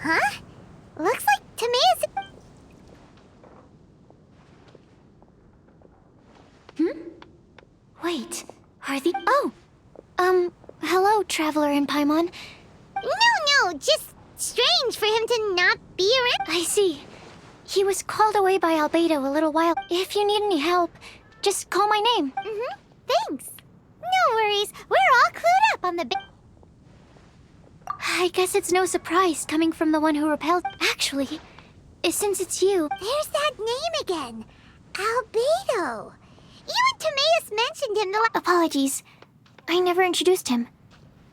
Huh? Looks like Timaeus... Wait, are the... Oh! Hello, Traveler in Paimon. No, just strange for him to not be around. I see. He was called away by Albedo a little while. If you need any help, just call my name. Thanks. No worries, we're all clued up on the I guess it's no surprise coming from the one who repelled... Actually, since it's you... There's that name again. Albedo. You and Timaeus mentioned him the Apologies. I never introduced him.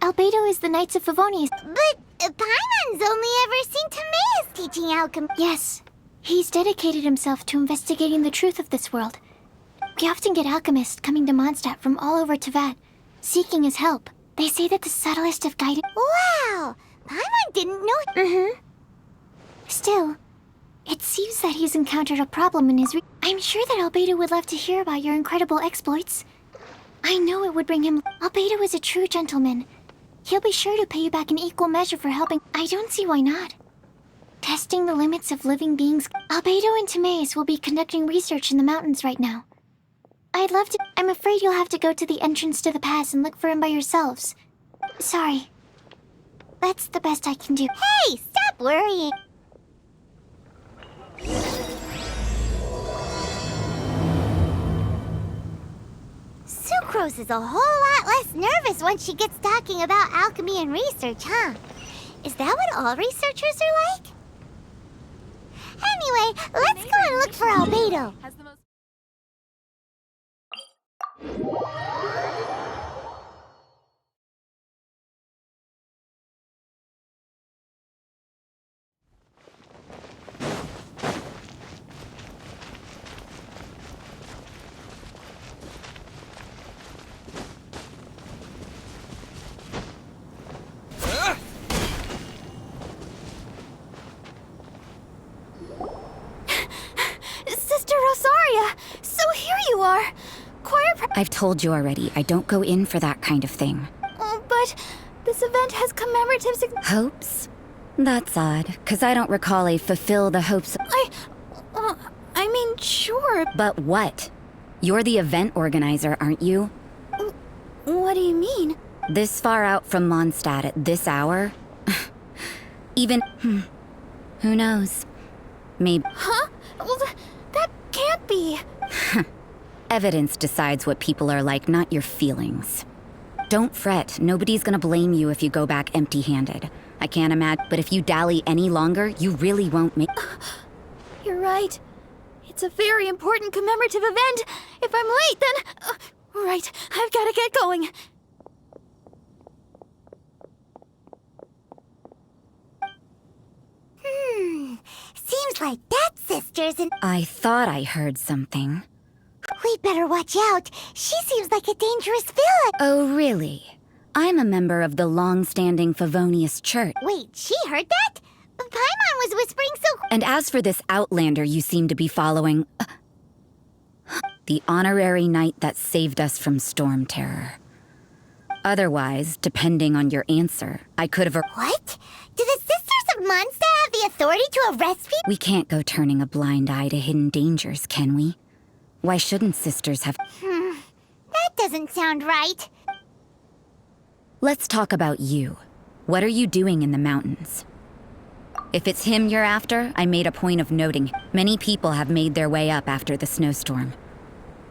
Albedo is the Knights of Favonius. But Paimon's only ever seen Timaeus teaching alchemy. Yes, he's dedicated himself to investigating the truth of this world. We often get alchemists coming to Mondstadt from all over Teyvat, seeking his help. They say that the subtlest of guidance... Wow! Paimon didn't know... Still, it seems that he's encountered a problem in his I'm sure that Albedo would love to hear about your incredible exploits. I know it would bring him... Albedo is a true gentleman. He'll be sure to pay you back in equal measure for helping. I don't see why not. Testing the limits of living beings... Albedo and Timaeus will be conducting research in the mountains right now. I'd love to... I'm afraid you'll have to go to the entrance to the pass and look for him by yourselves. Sorry. That's the best I can do. Hey, stop worrying. Sucrose is a whole lot less nervous once she gets talking about alchemy and research, huh? Is that what all researchers are like? Anyway, let's go and look for Albedo. Sister Rosaria! So here you are! I've told you already, I don't go in for that kind of thing. But this event has commemorative Hopes? That's odd, 'cause I don't recall a fulfill the hopes... I mean, sure. But what? You're the event organizer, aren't you? What do you mean? This far out from Mondstadt at this hour? Even... Who knows? Maybe... Huh? Well, that can't be. Evidence decides what people are like, not your feelings. Don't fret, nobody's gonna blame you if you go back empty-handed. I can't imagine, but if you dally any longer, you really won't make... You're right. It's a very important commemorative event. If I'm late, then... right, I've gotta get going. Seems like that sister's in... I thought I heard something. We better watch out. She seems like a dangerous villain. Oh, really? I'm a member of the long-standing Favonius Church. Wait, she heard that? Paimon was whispering so... And as for this outlander you seem to be following... the honorary knight that saved us from storm terror. Otherwise, depending on your answer, I could have... What? Do the Sisters of Mondstadt have the authority to arrest people? We can't go turning a blind eye to hidden dangers, can we? Why shouldn't sisters have... That doesn't sound right. Let's talk about you. What are you doing in the mountains? If it's him you're after, I made a point of noting. Many people have made their way up after the snowstorm.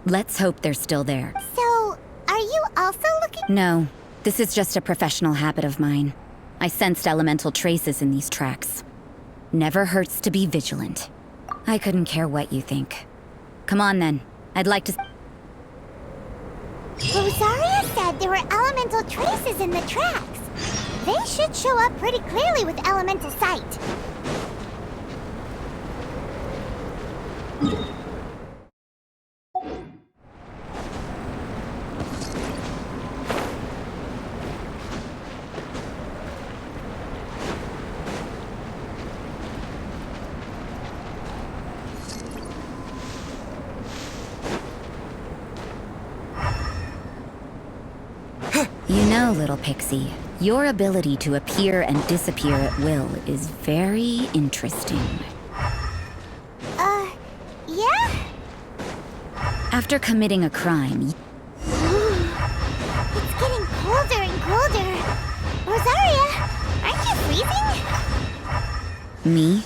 Let's hope they're still there. So, are you also looking... No, this is just a professional habit of mine. I sensed elemental traces in these tracks. Never hurts to be vigilant. I couldn't care what you think. Come on then, I'd like to... Rosaria said there were elemental traces in the tracks. They should show up pretty clearly with elemental sight. know, little pixie, your ability to appear and disappear at will is very interesting. Yeah? After committing a crime, It's getting colder and colder. Rosaria, aren't you freezing? me?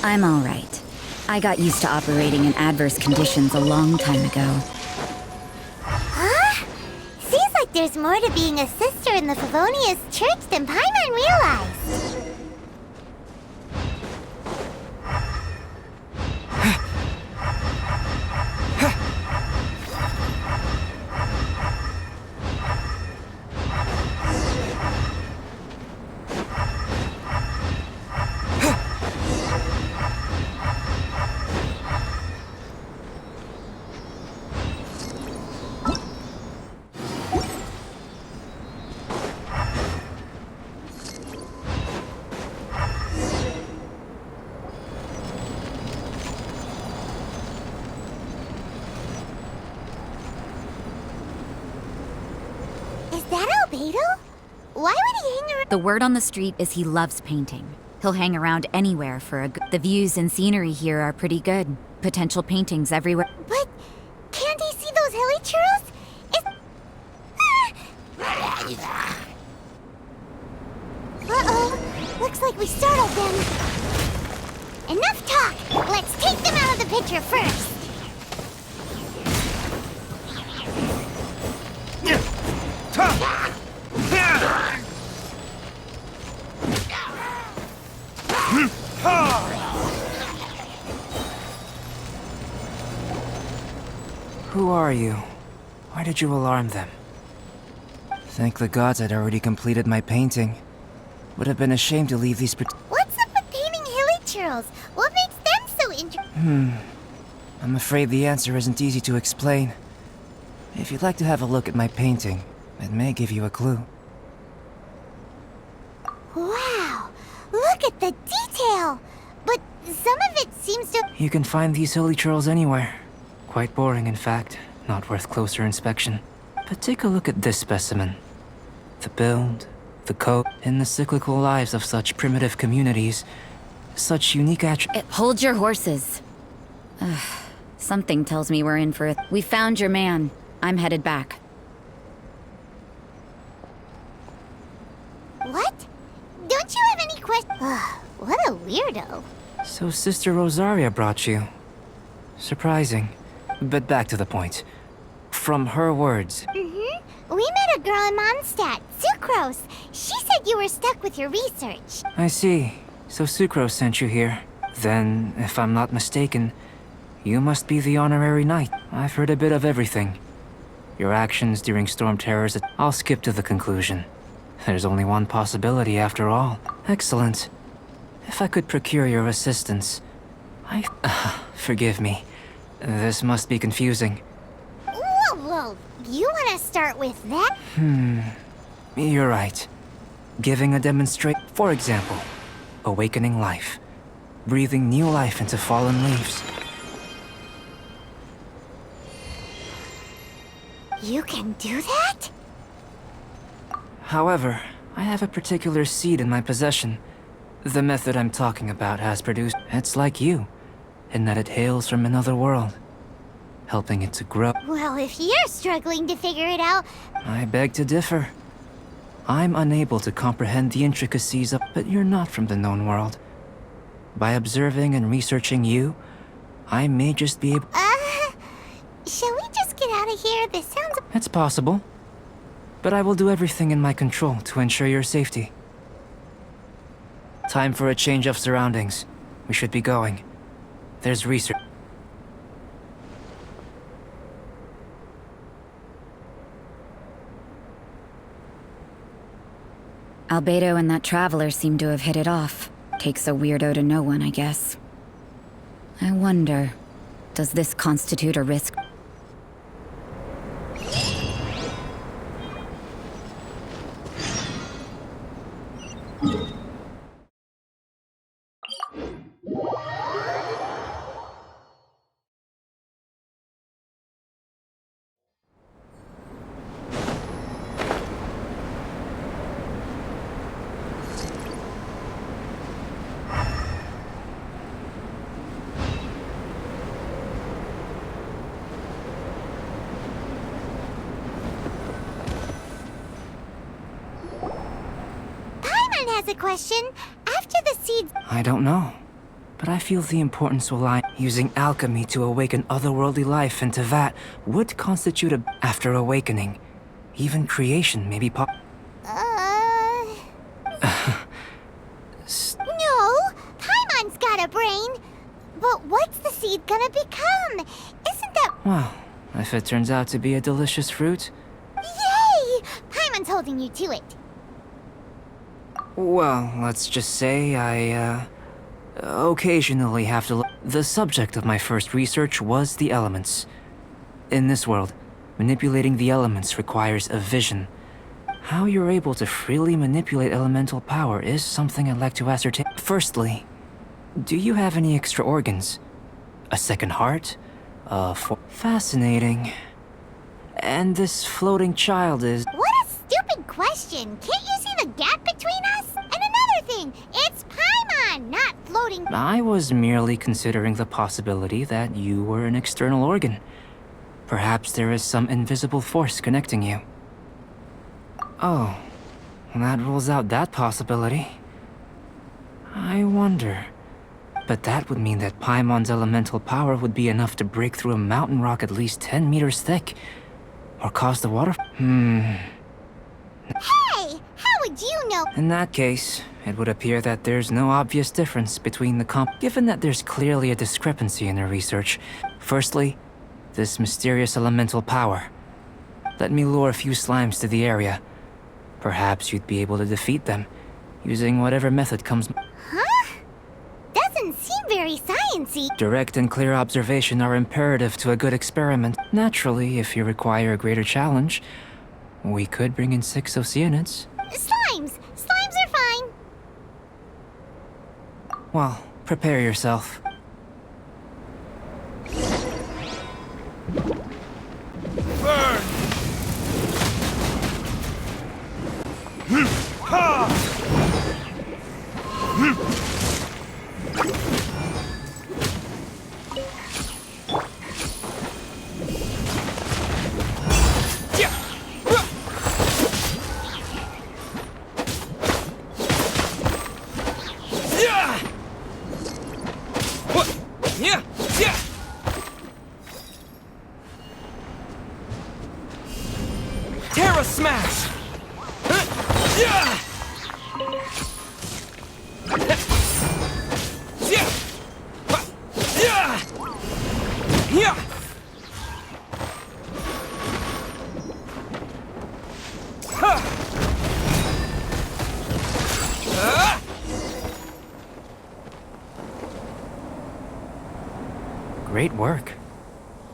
I'm all right. I got used to operating in adverse conditions a long time ago. Huh? Seems like there's more to being a sister in the Favonius Church than Paimon realized. Is that Albedo? Why would he hang around? The word on the street is he loves painting. He'll hang around anywhere for a The views and scenery here are pretty good. Potential paintings everywhere. But can't he see those hilichurls? Uh-oh. Looks like we startled them. Enough talk. Let's take them out of the picture first. Who are you? Why did you alarm them? Thank the gods I'd already completed my painting. Would have been a shame to leave these What's up with painting hilichurls? What makes them so interesting? I'm afraid the answer isn't easy to explain. If you'd like to have a look at my painting, it may give you a clue. Wow. Look at the detail. But some of it seems to... You can find these hilichurls anywhere. Quite boring, in fact. Not worth closer inspection. But take a look at this specimen. The build, the coat, and the cyclical lives of such primitive communities. Such unique Hold your horses. Ugh, something tells me we're in for it. We found your man. I'm headed back. What? Don't you have any questions? What a weirdo. So Sister Rosaria brought you. Surprising. But back to the point. From her words, We met a girl in Mondstadt, Sucrose. She said you were stuck with your research. I see. So Sucrose sent you here. Then, if I'm not mistaken, you must be the honorary knight. I've heard a bit of everything. Your actions during storm terrors. I'll skip to the conclusion. There's only one possibility after all. Excellent. If I could procure your assistance, forgive me. This must be confusing. Whoa. You want to start with that? You're right. Giving a demonstrate, for example, awakening life. Breathing new life into fallen leaves. You can do that? However, I have a particular seed in my possession. The method I'm talking about has produced. It's like you, in that it hails from another world, helping it to grow. Well, if you're struggling to figure it out, I beg to differ. I'm unable to comprehend the intricacies of, but you're not from the known world. By observing and researching you, I may just be able. shall we just get out of here? This sounds... It's possible. But I will do everything in my control to ensure your safety. Time for a change of surroundings. We should be going. There's research. Albedo and that traveler seem to have hit it off. Takes a weirdo to know one, I guess. I wonder, does this constitute a risk? has a question. After the seeds... I don't know. But I feel the importance will lie. Using alchemy to awaken otherworldly life into that would constitute a... After awakening, even creation may be No! Paimon's got a brain! But what's the seed gonna become? Isn't that... Well, if it turns out to be a delicious fruit... Yay! Paimon's holding you to it. Well, let's just say I, occasionally have to look. The subject of my first research was the elements. In this world, manipulating the elements requires a vision. How you're able to freely manipulate elemental power is something I'd like to ascertain. Firstly, do you have any extra organs? A second heart? Fascinating. And this floating child is... What a stupid question! Can't you see the gap between us? And another thing, it's Paimon, not floating... I was merely considering the possibility that you were an external organ. Perhaps there is some invisible force connecting you. Oh, that rules out that possibility. I wonder... But that would mean that Paimon's elemental power would be enough to break through a mountain rock at least 10 meters thick. Or cause the water... Hey! How would you know? In that case, it would appear that there's no obvious difference between the given that there's clearly a discrepancy in their research. Firstly, this mysterious elemental power. Let me lure a few slimes to the area. Perhaps you'd be able to defeat them, using whatever method comes... Huh? Doesn't seem very sciencey. Direct and clear observation are imperative to a good experiment. Naturally, if you require a greater challenge, we could bring in 6 Oceanids. Slimes! Slimes are fine! Well, prepare yourself. Burn! Ha! Terra Smash! Great work.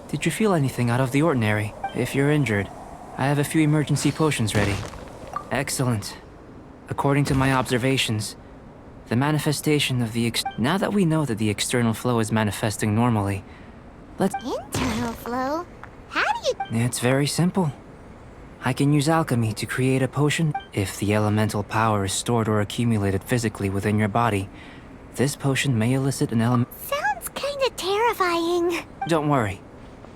Did you feel anything out of the ordinary? If you're injured, I have a few emergency potions ready. Excellent. According to my observations, the manifestation of the now that we know that the external flow is manifesting normally, let's... Internal flow? How do you... It's very simple. I can use alchemy to create a potion. If the elemental power is stored or accumulated physically within your body, this potion may elicit an element... Sounds kinda terrifying. Don't worry.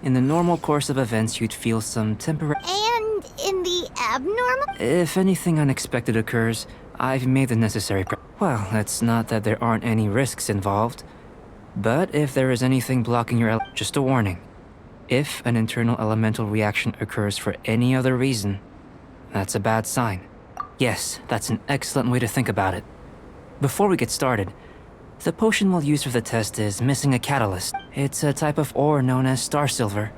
In the normal course of events, you'd feel some temporary... And in the abnormal? If anything unexpected occurs, I've made the necessary Well, it's not that there aren't any risks involved. But if there is anything blocking your just a warning. If an internal elemental reaction occurs for any other reason, that's a bad sign. Yes, that's an excellent way to think about it. Before we get started, the potion we'll use for the test is missing a catalyst. It's a type of ore known as star silver,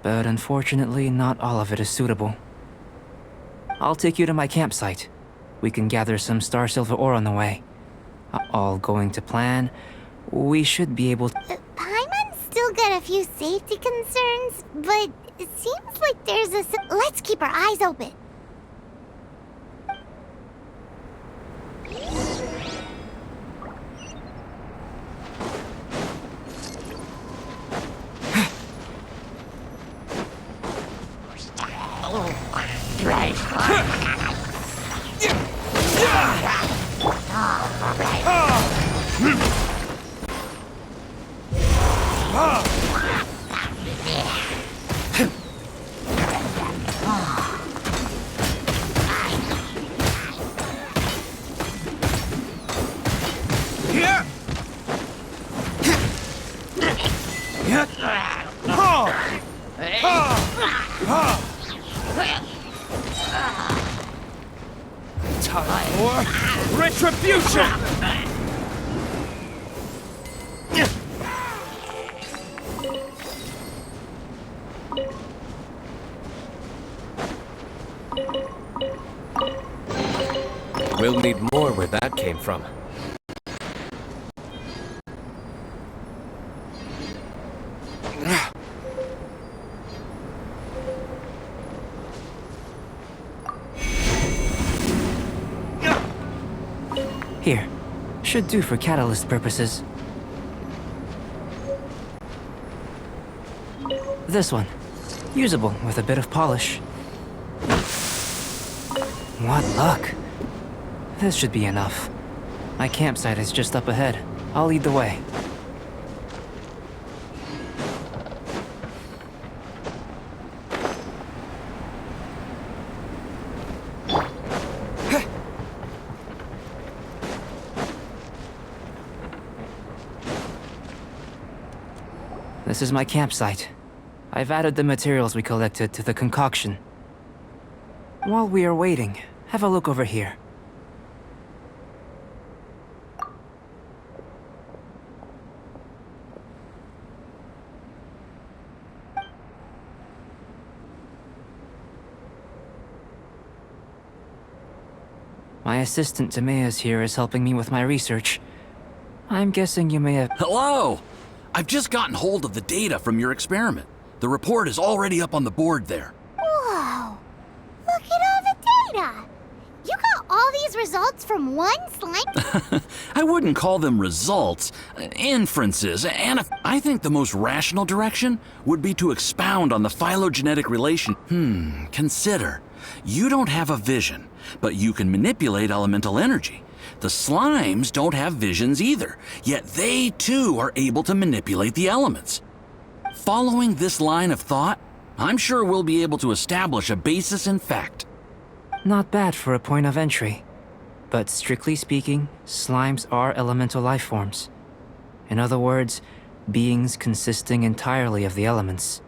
but unfortunately not all of it is suitable. I'll take you to my campsite. We can gather some star silver ore on the way. All going to plan, we should be able to... Paimon's still got a few safety concerns, but it seems like there's a... Let's keep our eyes open. Time for retribution! We'll need more where that came from. Here. Should do for catalyst purposes. This one. Usable with a bit of polish. What luck. This should be enough. My campsite is just up ahead. I'll lead the way. This is my campsite. I've added the materials we collected to the concoction. While we are waiting, have a look over here. My assistant Timaeus here is helping me with my research. I'm guessing you may have... Hello! I've just gotten hold of the data from your experiment. The report is already up on the board there. Whoa! Look at all the data! You got all these results from one slime? I wouldn't call them results, inferences, and I think the most rational direction would be to expound on the phylogenetic relation. Consider. You don't have a vision, but you can manipulate elemental energy. The slimes don't have visions either, yet they too are able to manipulate the elements. Following this line of thought, I'm sure we'll be able to establish a basis in fact. Not bad for a point of entry. But strictly speaking, slimes are elemental life forms. In other words, beings consisting entirely of the elements.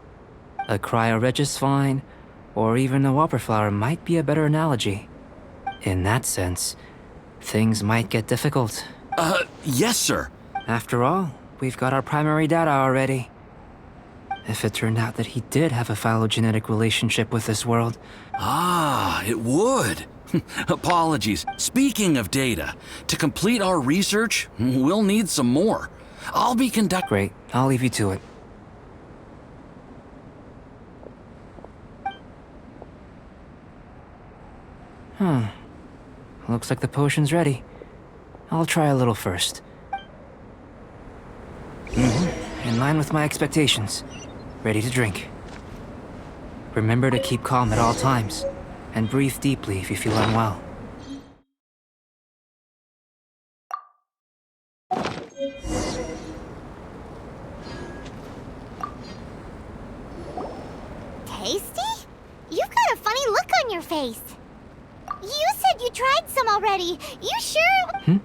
A cryoregisvine, or even a whopperflower might be a better analogy. In that sense, things might get difficult. Yes, sir. After all, we've got our primary data already. If it turned out that he did have a phylogenetic relationship with this world... Ah, it would. Apologies. Speaking of data, to complete our research, we'll need some more. I'll be conducting... Great, I'll leave you to it. Looks like the potion's ready. I'll try a little first. In line with my expectations. Ready to drink. Remember to keep calm at all times, and breathe deeply if you feel unwell. Tasty? You've got a funny look on your face. You said you tried some already. You sure?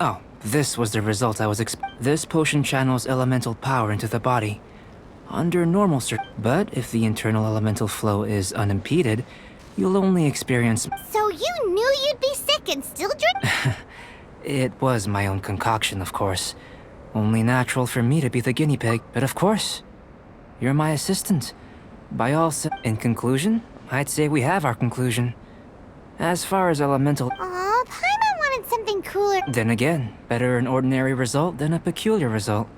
Oh, this was the result I was This potion channels elemental power into the body. Under normal but if the internal elemental flow is unimpeded, you'll only experience... So you knew you'd be sick and still drink? It was my own concoction, of course. Only natural for me to be the guinea pig, but of course, you're my assistant. By all in conclusion, I'd say we have our conclusion. As far as elemental... Aw, Paimon wanted something cooler. Then again, better an ordinary result than a peculiar result.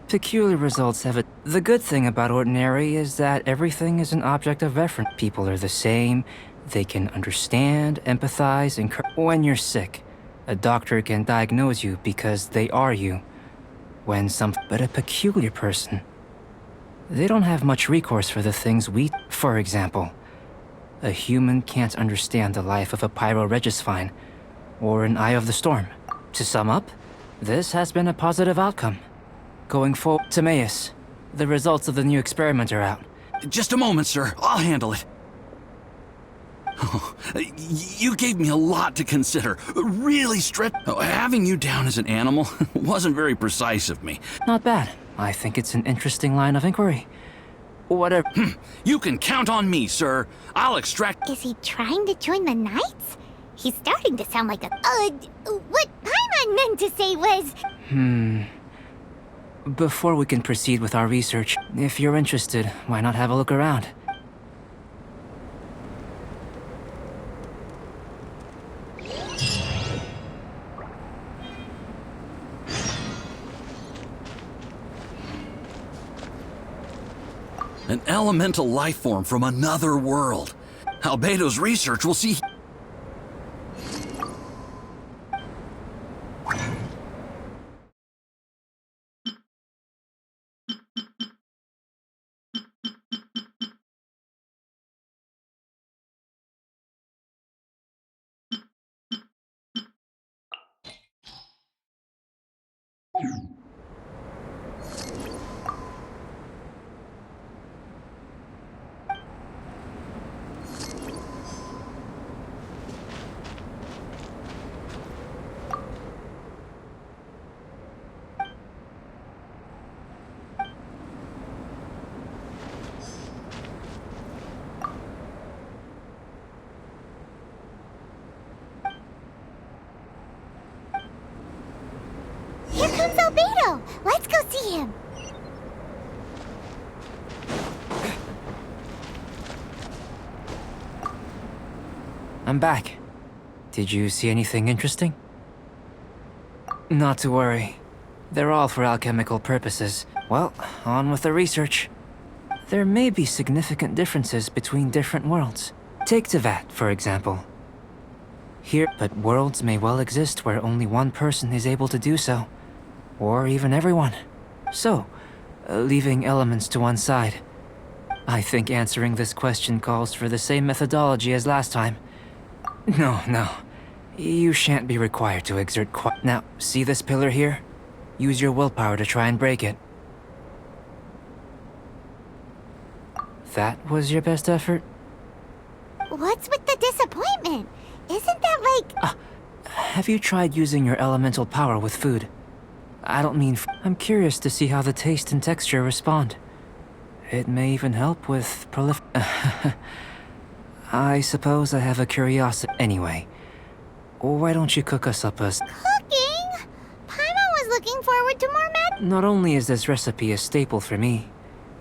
Peculiar results have a... The good thing about ordinary is that everything is an object of reference. People are the same, they can understand, empathize, and... When you're sick, a doctor can diagnose you because they are you. But a peculiar person, they don't have much recourse for the things we... For example, a human can't understand the life of a pyroregisvine, or an eye of the storm. To sum up, this has been a positive outcome. Going forward, Timaeus, the results of the new experiment are out. Just a moment, sir. I'll handle it. Oh, you gave me a lot to consider. Really having you down as an animal wasn't very precise of me. Not bad. I think it's an interesting line of inquiry. Whatever. You can count on me, sir. I'll extract... Is he trying to join the Knights? He's starting to sound like a... what Paimon meant to say was... Before we can proceed with our research, if you're interested, why not have a look around? An elemental life form from another world. Albedo's research will see... Here comes Albedo! Let's go see him! I'm back. Did you see anything interesting? Not to worry. They're all for alchemical purposes. Well, on with the research. There may be significant differences between different worlds. Take Tevat, for example. Here, but worlds may well exist where only one person is able to do so. Or even everyone. So, leaving elements to one side, I think answering this question calls for the same methodology as last time. No. You shan't be required to exert Now, see this pillar here? Use your willpower to try and break it. That was your best effort? What's with the disappointment? Isn't that like... Have you tried using your elemental power with food? I don't mean... I'm curious to see how the taste and texture respond. It may even help with I suppose I have a curiosity. Anyway, why don't you cook us up a... Cooking? Paimon was looking forward to more Not only is this recipe a staple for me,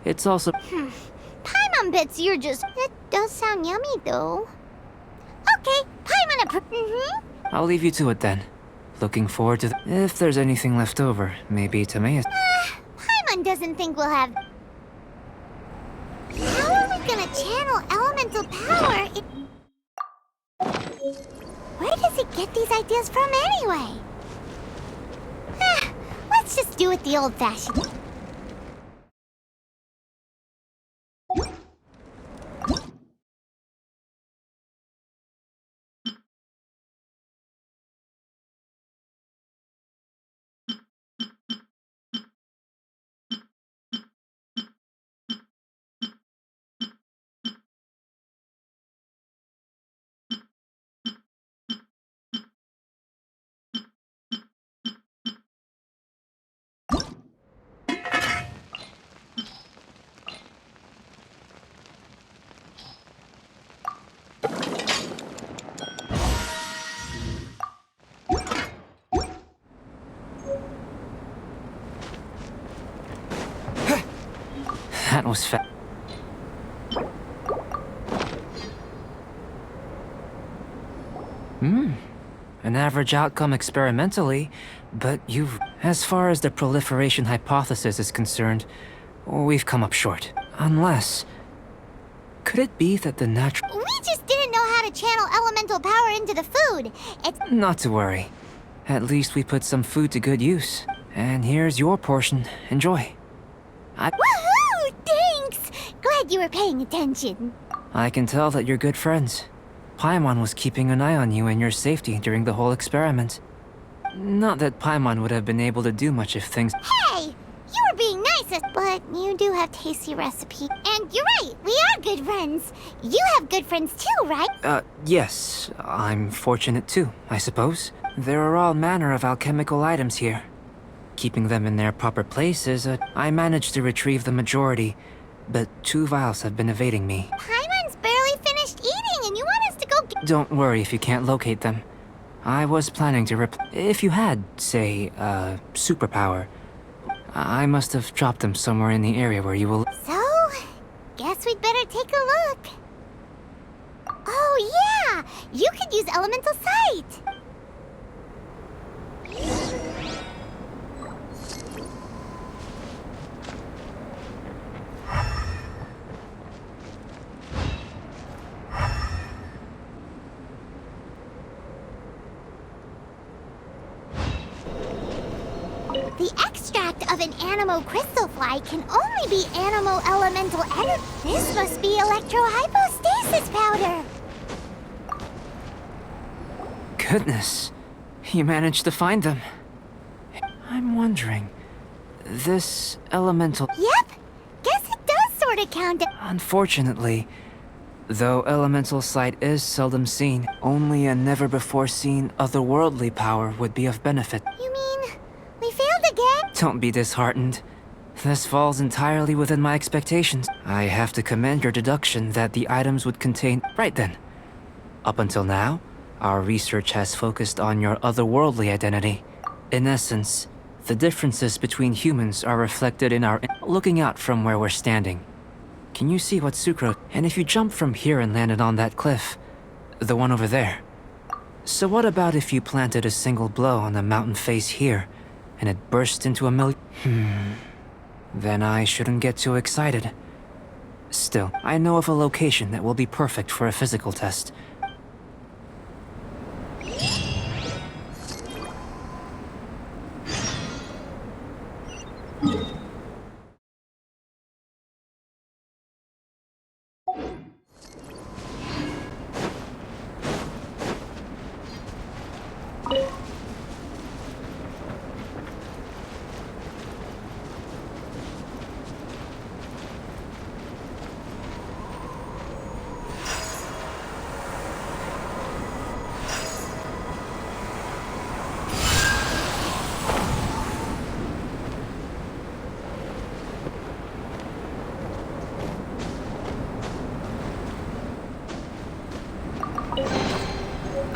it's also... Paimon bets you're just... That does sound yummy, though. Okay, Paimon I'll leave you to it then. Looking forward to if there's anything left over, maybe Timaeus... Paimon doesn't think we'll have... How are we gonna channel elemental power? Where does he get these ideas from anyway? Let's just do it the old-fashioned... That was fa... An average outcome experimentally, but you've... As far as the proliferation hypothesis is concerned, we've come up short. Unless... Could it be that the natural... We just didn't know how to channel elemental power into the food. It's... Not to worry. At least we put some food to good use. And here's your portion. Enjoy. Woohoo! Thanks! Glad you were paying attention. I can tell that you're good friends. Paimon was keeping an eye on you and your safety during the whole experiment. Not that Paimon would have been able to do much if things... Hey! You were being nice, but you do have tasty recipe. And you're right, we are good friends. You have good friends too, right? Yes. I'm fortunate too, I suppose. There are all manner of alchemical items here. Keeping them in their proper places, I managed to retrieve the majority, but 2 vials have been evading me. Paimon's barely finished eating and you want us to go get... Don't worry if you can't locate them. I was planning to if you had, say, a superpower, I must have dropped them somewhere in the area where you will. So, guess we'd better take a look. Oh yeah! You could use elemental sight! The extract of an animo crystal fly can only be animo elemental energy. This must be electro-hypostasis powder. Goodness, you managed to find them. I'm wondering, this elemental. Yep, guess it does sort of count. Unfortunately, though elemental sight is seldom seen, only a never-before-seen otherworldly power would be of benefit. You mean we failed again? Don't be disheartened. This falls entirely within my expectations. I have to commend your deduction that the items would contain. Right then. Up until now, our research has focused on your otherworldly identity. In essence, the differences between humans are reflected in our looking out from where we're standing. Can you see what Sucro? And if you jump from here and landed on that cliff, the one over there. So what about if you planted a single blow on the mountain face here, and it burst into a million? Then I shouldn't get too excited. Still, I know of a location that will be perfect for a physical test.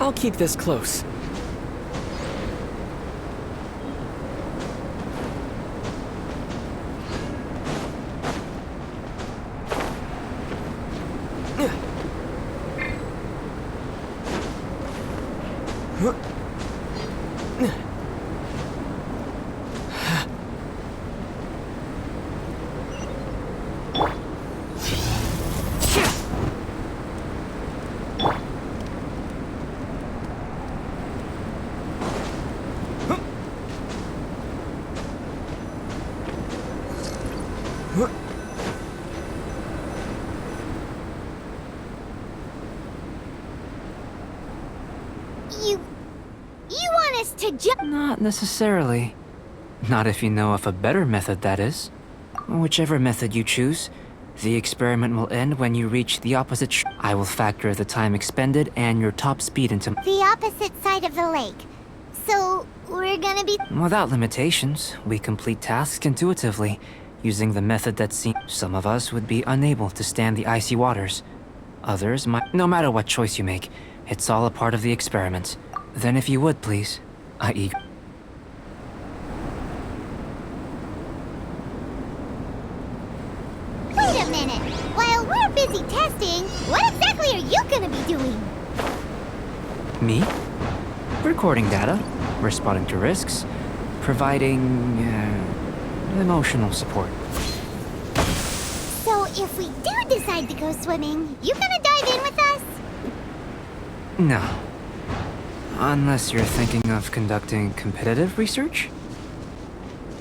I'll keep this close. You want us to jump? Not necessarily. Not if you know of a better method, that is. Whichever method you choose, the experiment will end when you reach the opposite I will factor the time expended and your top speed into The opposite side of the lake. So, we're gonna be... Without limitations, we complete tasks intuitively, using the method that seems... Some of us would be unable to stand the icy waters. Others might... No matter what choice you make, it's all a part of the experiment. Then if you would, please, I Wait a minute! While we're busy testing, what exactly are you gonna be doing? Me? Recording data, responding to risks, providing... emotional support. So if we do decide to go swimming, you gonna dive in with us? No. Unless you're thinking of conducting competitive research?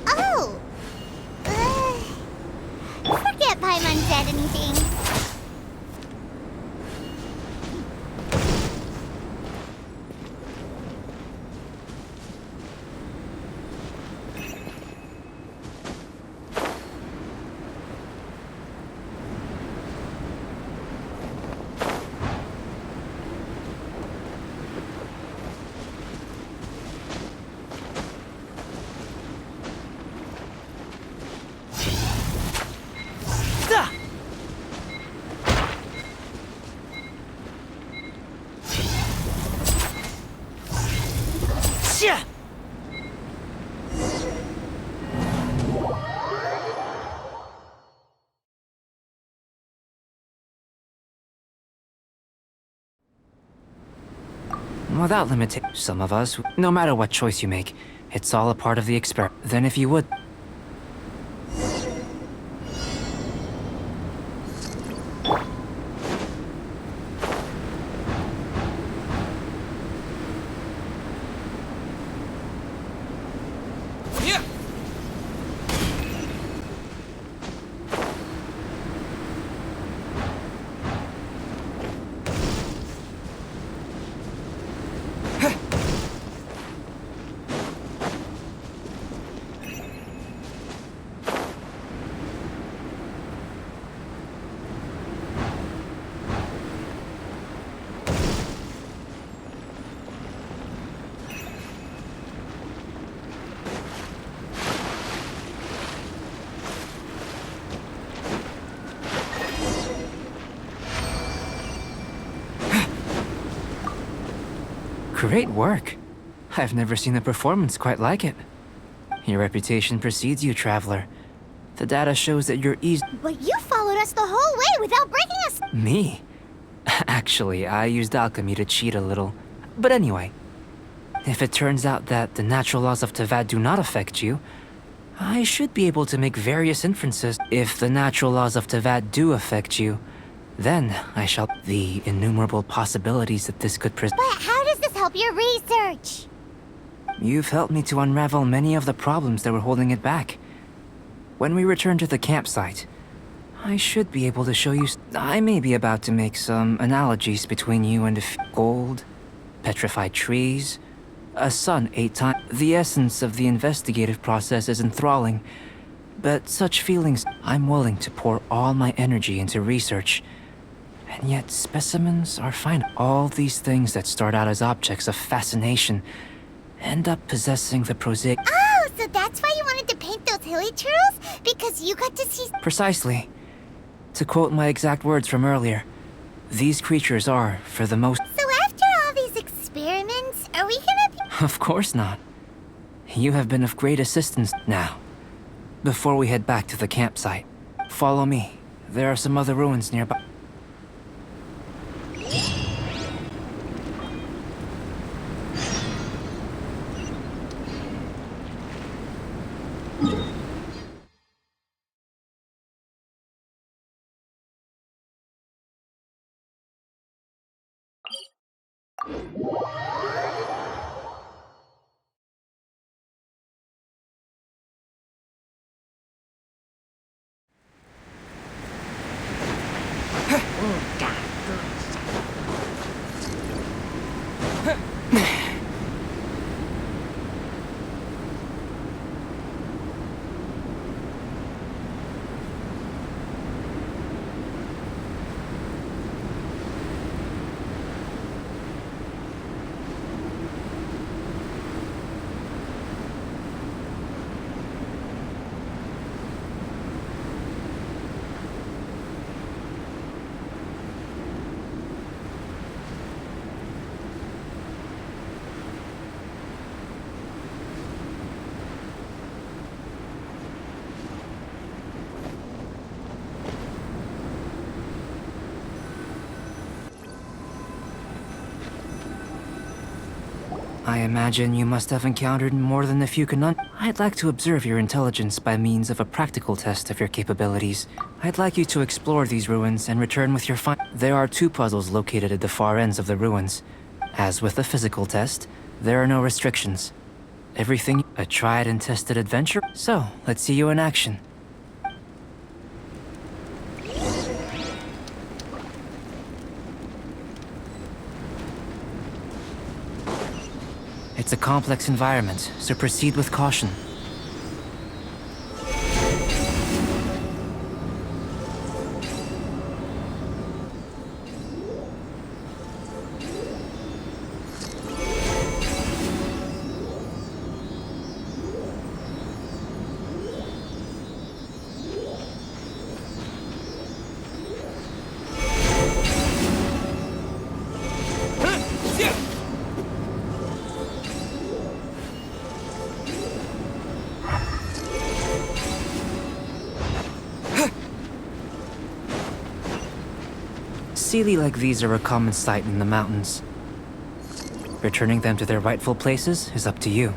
Oh! Forget Paimon said anything. Yeah. Without limitation, some of us, no matter what choice you make, it's all a part of the experiment. Then if you would... Yeah. Great work. I've never seen a performance quite like it. Your reputation precedes you, Traveler. The data shows that you're easy. But you followed us the whole way without breaking us. Me? Actually, I used alchemy to cheat a little. But anyway, if it turns out that the natural laws of Tavad do not affect you, I should be able to make various inferences. If the natural laws of Tavad do affect you, then I shall... The innumerable possibilities that this could present. But how does this help your research? You've helped me to unravel many of the problems that were holding it back. When we return to the campsite, I should be able to show you... I may be about to make some analogies between you and gold, petrified trees, a sun 8 times. The essence of the investigative process is enthralling, but such feelings... I'm willing to pour all my energy into research, and yet specimens are fine. All these things that start out as objects of fascination end up possessing the prosaic... Oh, so that's why you wanted to paint those hilly turtles? Because you got to see... Precisely. To quote my exact words from earlier, these creatures are, for the most... So after all these experiments, are we gonna be... Of course not. You have been of great assistance. Now, before we head back to the campsite, follow me. There are some other ruins nearby. I imagine you must have encountered more than a few I'd like to observe your intelligence by means of a practical test of your capabilities. I'd like you to explore these ruins and return with your There are 2 puzzles located at the far ends of the ruins. As with the physical test, there are no restrictions. Everything a tried and tested adventure. So, let's see you in action. It's a complex environment, so proceed with caution. Sealy like these are a common sight in the mountains. Returning them to their rightful places is up to you.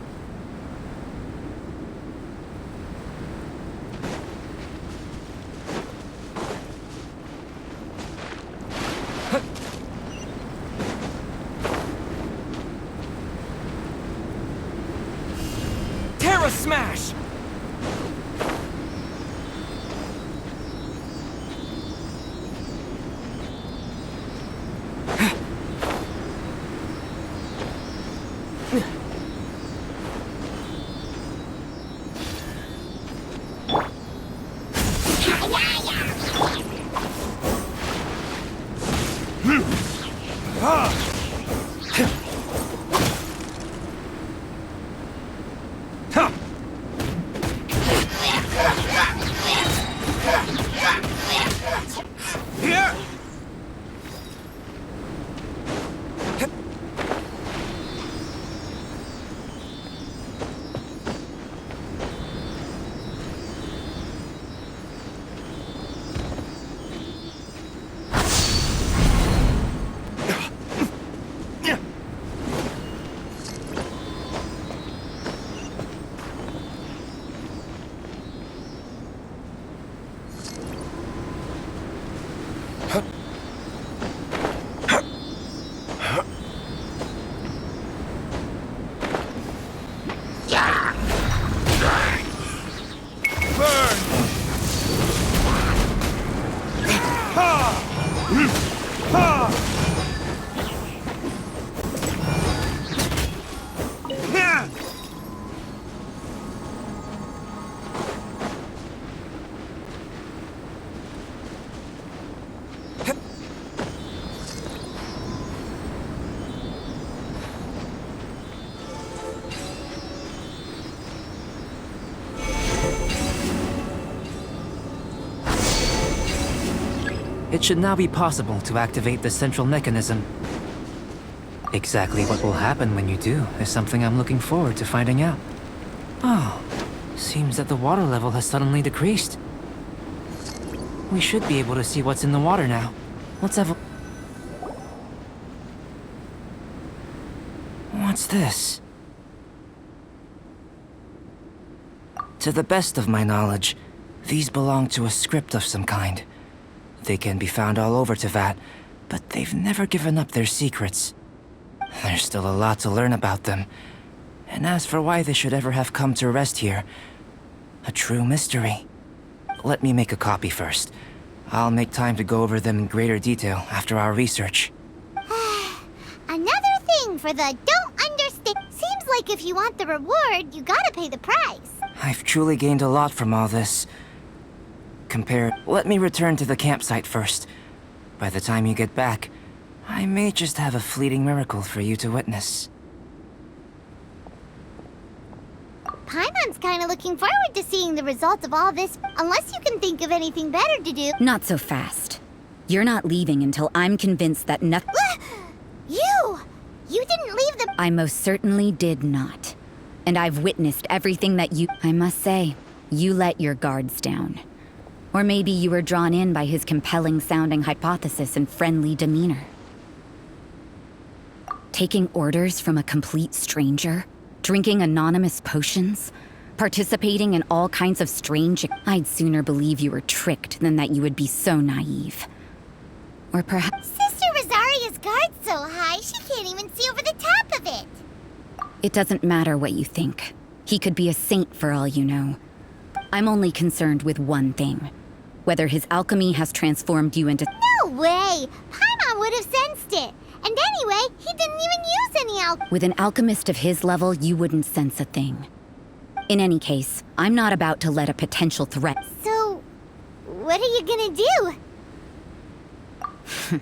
Terra Smash! It should now be possible to activate the central mechanism. Exactly what will happen when you do is something I'm looking forward to finding out. Oh, seems that the water level has suddenly decreased. We should be able to see what's in the water now. Let's have a... What's this? To the best of my knowledge, these belong to a script of some kind. They can be found all over Teyvat, but they've never given up their secrets. There's still a lot to learn about them. And as for why they should ever have come to rest here, a true mystery. Let me make a copy first. I'll make time to go over them in greater detail after our research. Another thing for the don't understand. Seems like if you want the reward, you gotta pay the price. I've truly gained a lot from all this. Let me return to the campsite first. By the time you get back, I may just have a fleeting miracle for you to witness. Paimon's kinda looking forward to seeing the results of all this, unless you can think of anything better to do. Not so fast. You're not leaving until I'm convinced that nothing... You! You didn't leave the... I most certainly did not. And I've witnessed everything that you... I must say, you let your guards down. Or maybe you were drawn in by his compelling-sounding hypothesis and friendly demeanor. Taking orders from a complete stranger? Drinking anonymous potions? Participating in all kinds of strange... I'd sooner believe you were tricked than that you would be so naive. Or perhaps... Sister Rosaria's guard's so high, she can't even see over the top of it. It doesn't matter what you think. He could be a saint for all you know. I'm only concerned with one thing. Whether his alchemy has transformed you into... No way! Paimon would have sensed it. And anyway, he didn't even use any alchemy. With an alchemist of his level, you wouldn't sense a thing. In any case, I'm not about to let a potential threat... So, what are you gonna do?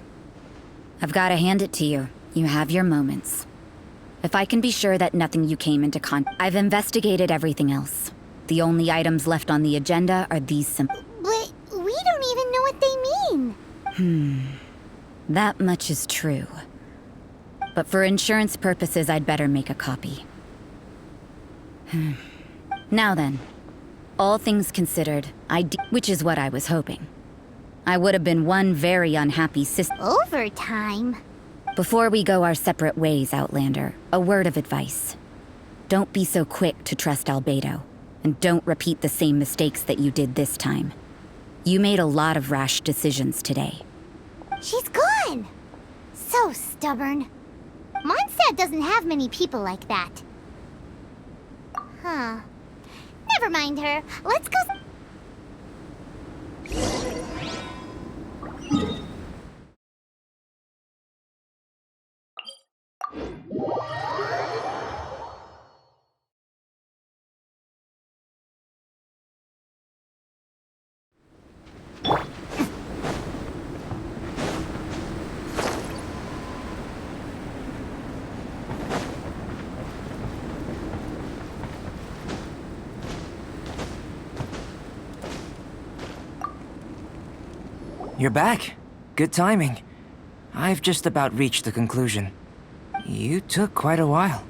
I've gotta hand it to you. You have your moments. If I can be sure that nothing you came into I've investigated everything else. The only items left on the agenda are these simple... But we don't even know what they mean. That much is true. But for insurance purposes, I'd better make a copy. Now then, all things considered, which is what I was hoping. I would have been one very unhappy sister. Overtime? Before we go our separate ways, Outlander, a word of advice. Don't be so quick to trust Albedo, and don't repeat the same mistakes that you did this time. You made a lot of rash decisions today. She's gone! So stubborn. Mondstadt doesn't have many people like that. Huh. Never mind her. Let's go... You're back. Good timing. I've just about reached the conclusion. You took quite a while.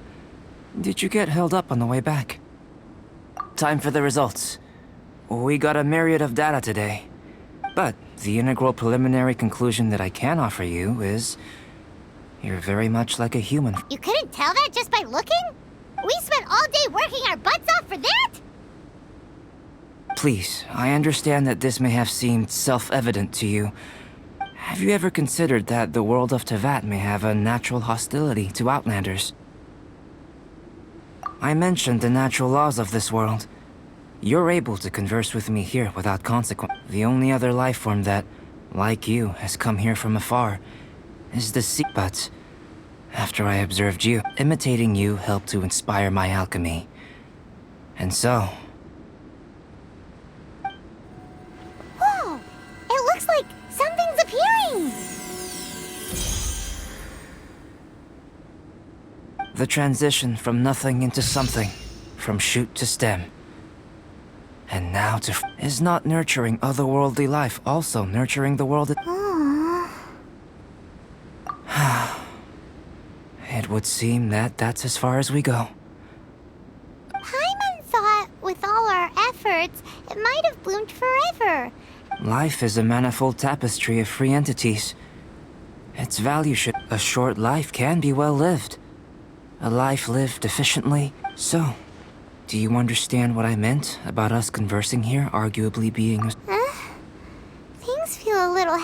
Did you get held up on the way back? Time for the results. We got a myriad of data today. But the integral preliminary conclusion that I can offer you is... you're very much like a human. You couldn't tell that just by looking? We spent all day working our butts off for that? Please, I understand that this may have seemed self-evident to you. Have you ever considered that the world of Tevat may have a natural hostility to Outlanders? I mentioned the natural laws of this world. You're able to converse with me here without consequence. The only other life form that, like you, has come here from afar is the sea. But after I observed you, imitating you helped to inspire my alchemy. And so... Whoa! It looks like something's appearing! the transition from nothing into something, from shoot to stem. And now to is not nurturing otherworldly life, also nurturing the world. It would seem that that's as far as we go. Paimon thought, with all our efforts, it might have bloomed forever. Life is a manifold tapestry of free entities. Its value should... A short life can be well lived. A life lived efficiently. So, do you understand what I meant about us conversing here, arguably being a... Things feel a little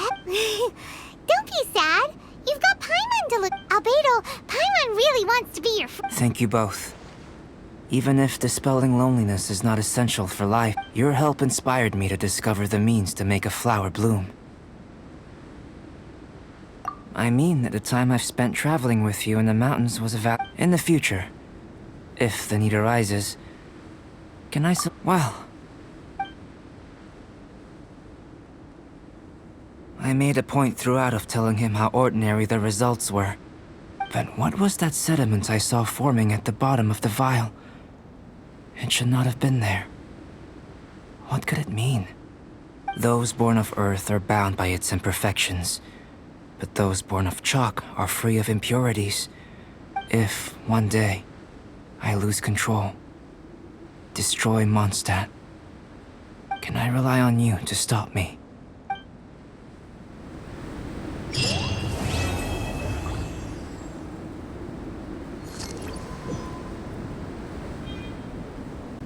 Don't be sad. You've got Paimon to look... Albedo, Paimon really wants to be your friend. Thank you both. Even if dispelling loneliness is not essential for life, your help inspired me to discover the means to make a flower bloom. I mean that the time I've spent traveling with you in the mountains was in the future, if the need arises, can I well... I made a point throughout of telling him how ordinary the results were. But what was that sediment I saw forming at the bottom of the vial? It should not have been there. What could it mean? Those born of Earth are bound by its imperfections, but those born of chalk are free of impurities. If, one day, I lose control, destroy Mondstadt, can I rely on you to stop me?